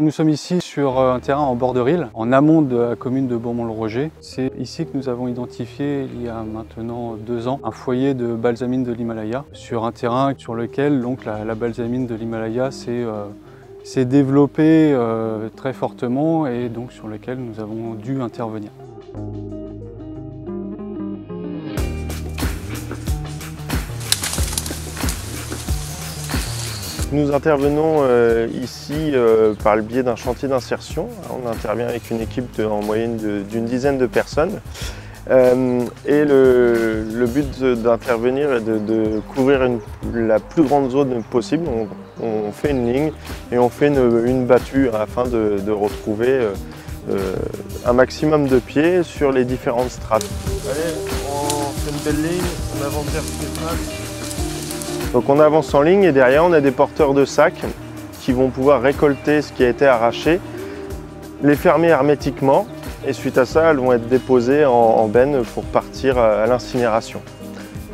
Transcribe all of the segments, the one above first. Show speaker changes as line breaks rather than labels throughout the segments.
Nous sommes ici sur un terrain en bord de Risle, en amont de la commune de Beaumont-le-Roger. C'est ici que nous avons identifié, il y a maintenant 2 ans, un foyer de balsamine de l'Himalaya, sur un terrain sur lequel donc, la balsamine de l'Himalaya s'est développée très fortement et donc sur lequel nous avons dû intervenir.
Nous intervenons ici par le biais d'un chantier d'insertion. On intervient avec une équipe en moyenne d'une dizaine de personnes. Et le but d'intervenir est de couvrir la plus grande zone possible. On fait une ligne et on fait une battue afin de retrouver un maximum de pieds sur les différentes strates. Allez, on fait une belle ligne, on avance vers toutes les strates. Donc on avance en ligne et derrière on a des porteurs de sacs qui vont pouvoir récolter ce qui a été arraché, les fermer hermétiquement et suite à ça elles vont être déposées en benne pour partir à l'incinération.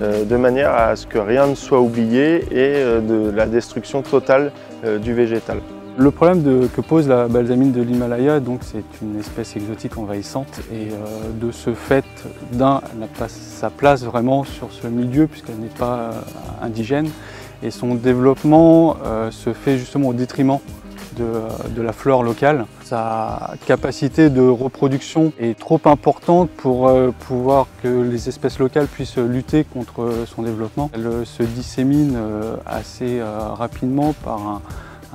De manière à ce que rien ne soit oublié et de la destruction totale du végétal.
Le problème que pose la balsamine de l'Himalaya, donc c'est une espèce exotique envahissante et de ce fait, elle n'a pas sa place vraiment sur ce milieu puisqu'elle n'est pas indigène et son développement se fait justement au détriment de la flore locale. Sa capacité de reproduction est trop importante pour pouvoir que les espèces locales puissent lutter contre son développement. Elle se dissémine assez rapidement par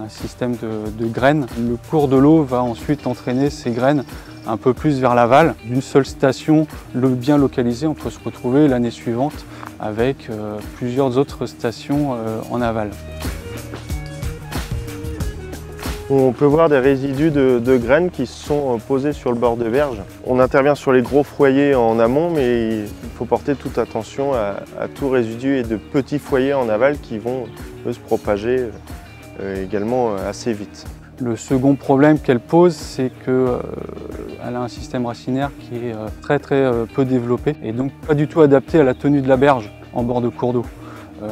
un système de graines. Le cours de l'eau va ensuite entraîner ces graines un peu plus vers l'aval. D'une seule station bien localisée, on peut se retrouver l'année suivante avec plusieurs autres stations en aval.
On peut voir des résidus de graines qui sont posés sur le bord de berge. On intervient sur les gros foyers en amont, mais il faut porter toute attention à tout résidu et de petits foyers en aval qui vont se propager également assez vite.
Le second problème qu'elle pose, c'est qu'elle a un système racinaire qui est très peu développé et donc pas du tout adapté à la tenue de la berge en bord de cours d'eau.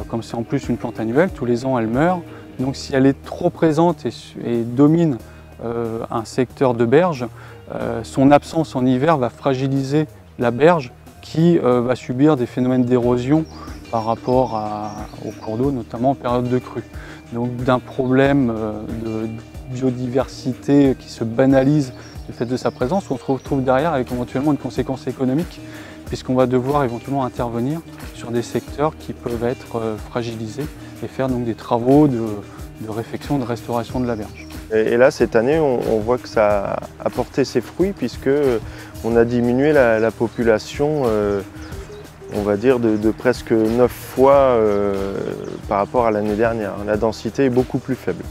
Comme c'est en plus une plante annuelle, tous les ans elle meurt. Donc si elle est trop présente et domine un secteur de berge, son absence en hiver va fragiliser la berge qui va subir des phénomènes d'érosion par rapport au cours d'eau, notamment en période de crue. Donc d'un problème de biodiversité qui se banalise du fait de sa présence, on se retrouve derrière avec éventuellement une conséquence économique puisqu'on va devoir éventuellement intervenir sur des secteurs qui peuvent être fragilisés et faire donc des travaux de réfection, de restauration de la berge.
Et là, cette année, on voit que ça a porté ses fruits puisqu'on a diminué la population on va dire de presque 9 fois par rapport à l'année dernière. La densité est beaucoup plus faible.